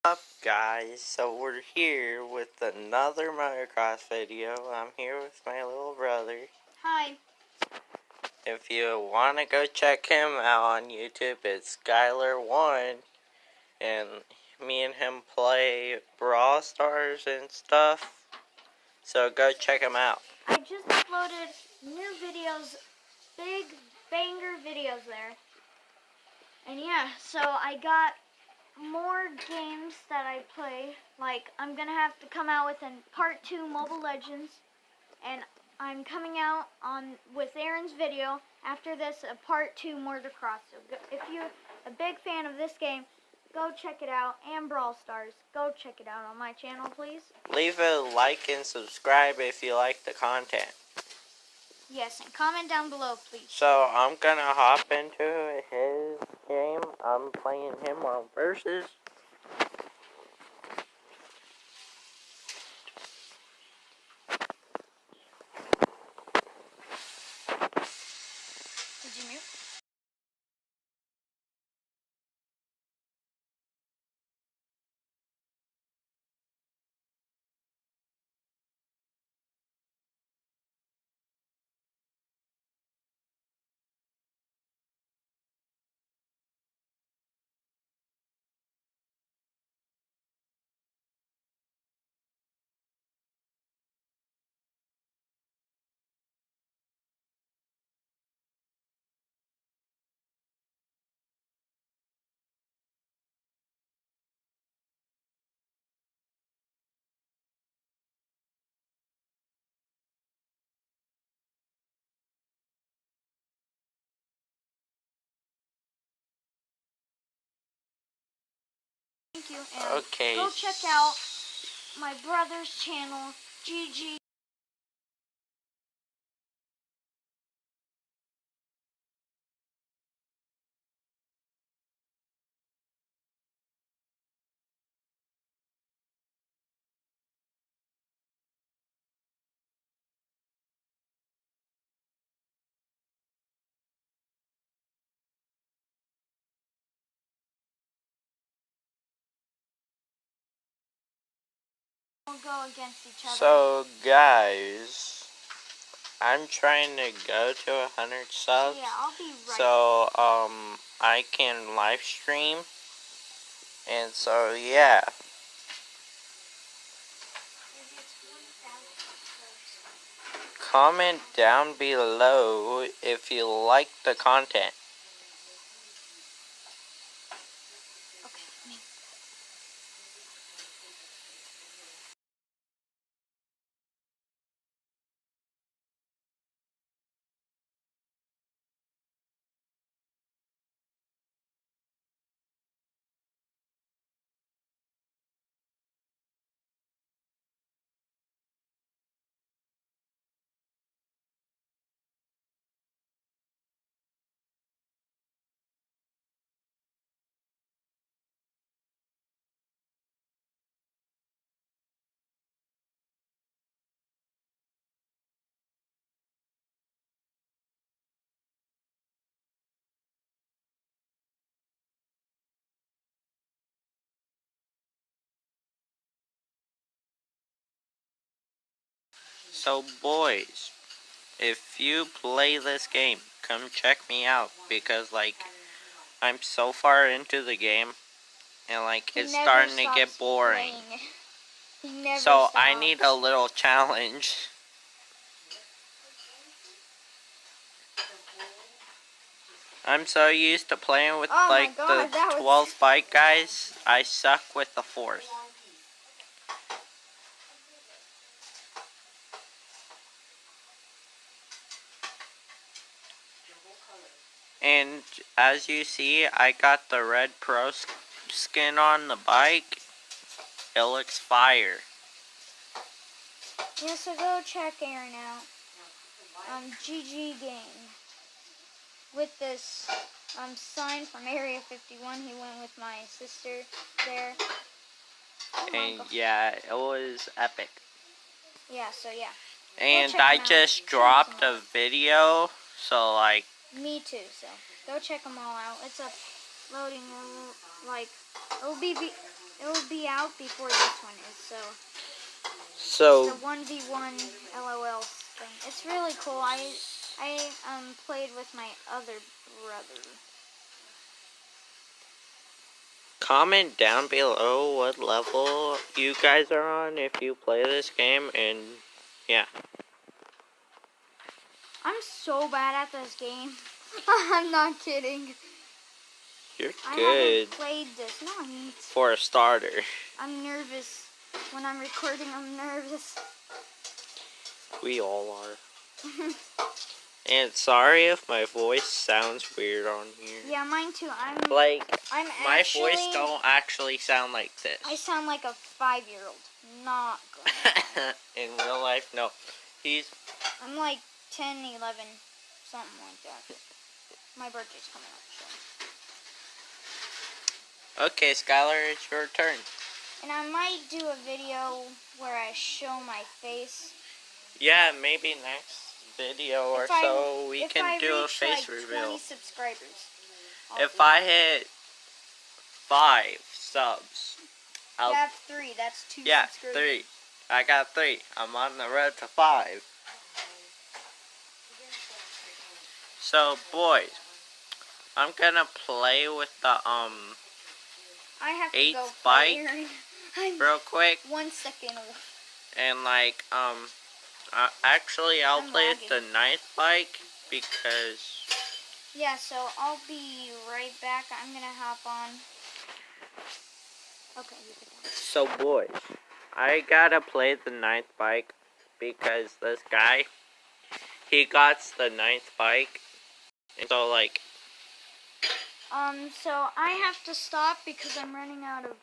Up guys, so we're here with another motocross video. I'm here with my little brother. Hi. If you want to go check him out on YouTube, it's Skylar1, and me and him play Brawl Stars and stuff, so go check him out. I just uploaded new videos, big banger videos there. And yeah, so I got more games that I play. Like, I'm going to have to come out with a part 2 Mobile Legends. And I'm coming out with Aaron's video after this, a part 2 Motocross. So if you're a big fan of this game, go check it out. And Brawl Stars, go check it out on my channel, please. Leave a like and subscribe if you like the content. Yes, and comment down below, please. So I'm gonna hop into his game. I'm playing him on Versus. Did you mute? Thank you, and Okay. go check out my brother's channel, GG. We'll go against each other. So guys, I'm trying to go to 100 subs. Yeah, I'll be right. So I can live stream. And so yeah. Comment down below if you like the content. Okay, me. So boys, if you play this game, come check me out, because like I'm so far into the game and like it's starting to get boring. So I need a little challenge. I'm so used to playing with the 12th bike guys, I suck with the 4th. And as you see, I got the red pro skin on the bike. It looks fire. Yeah, so go check Aaron out. GG Game. With this sign from Area 51, he went with my sister there. And yeah, it was epic. Yeah, so yeah. And I just dropped a video, so like... Me too, so go check them all out. It's uploading, like, it'll be It will be out before this one is, so. So. It's the 1v1 LOL thing. It's really cool. I played with my other brother. Comment down below what level you guys are on if you play this game, and yeah. I'm so bad at this game. I'm not kidding. You're I good. haven't played this night. For a starter. I'm nervous. When I'm recording, I'm nervous. We all are. And sorry if my voice sounds weird on here. Yeah, mine too. My voice don't actually sound like this. I sound like a 5-year-old. Not good. In real life, no. I'm like 10, 11, something like that. My birthday's coming up, so. Okay, Skylar, it's your turn. And I might do a video where I show my face. Yeah, maybe next video or so we can do a face reveal. 20 subscribers. If I hit 5 subs, You have 3. That's 2 yeah, subscribers. 3. I got 3. I'm on the road to 5. So, boys, I'm gonna play with the I have to 8th go bike I'm real quick, 1 second away. and actually I'll I'm play lagging. with the 9th bike because Yeah, so I'll be right back. I'm gonna hop on. Okay, you can talk. So, boys, I gotta play the 9th bike because this guy, he got the 9th bike, and so So I have to stop because I'm running out of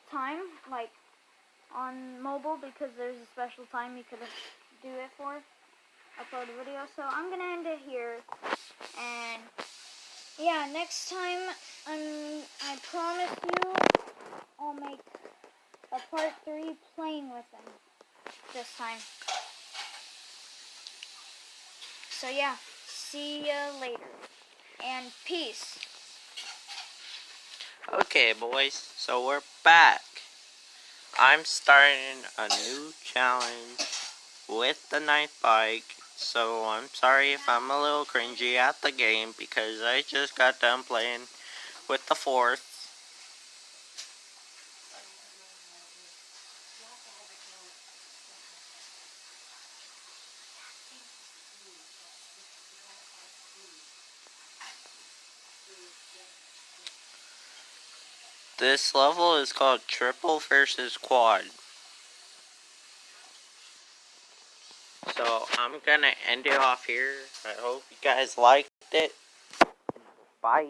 time, like on mobile, because there's a special time you could do it for, upload a video. So I'm gonna end it here, and yeah, next time I promise you I'll make a part 3 playing with them this time. So yeah, see ya later, and peace. okay, boys, so we're back. I'm starting a new challenge with the 9th bike, so I'm sorry if I'm a little cringy at the game because I just got done playing with the 4th. This level is called Triple versus Quad. So I'm gonna end it off here. I hope you guys liked it. Bye.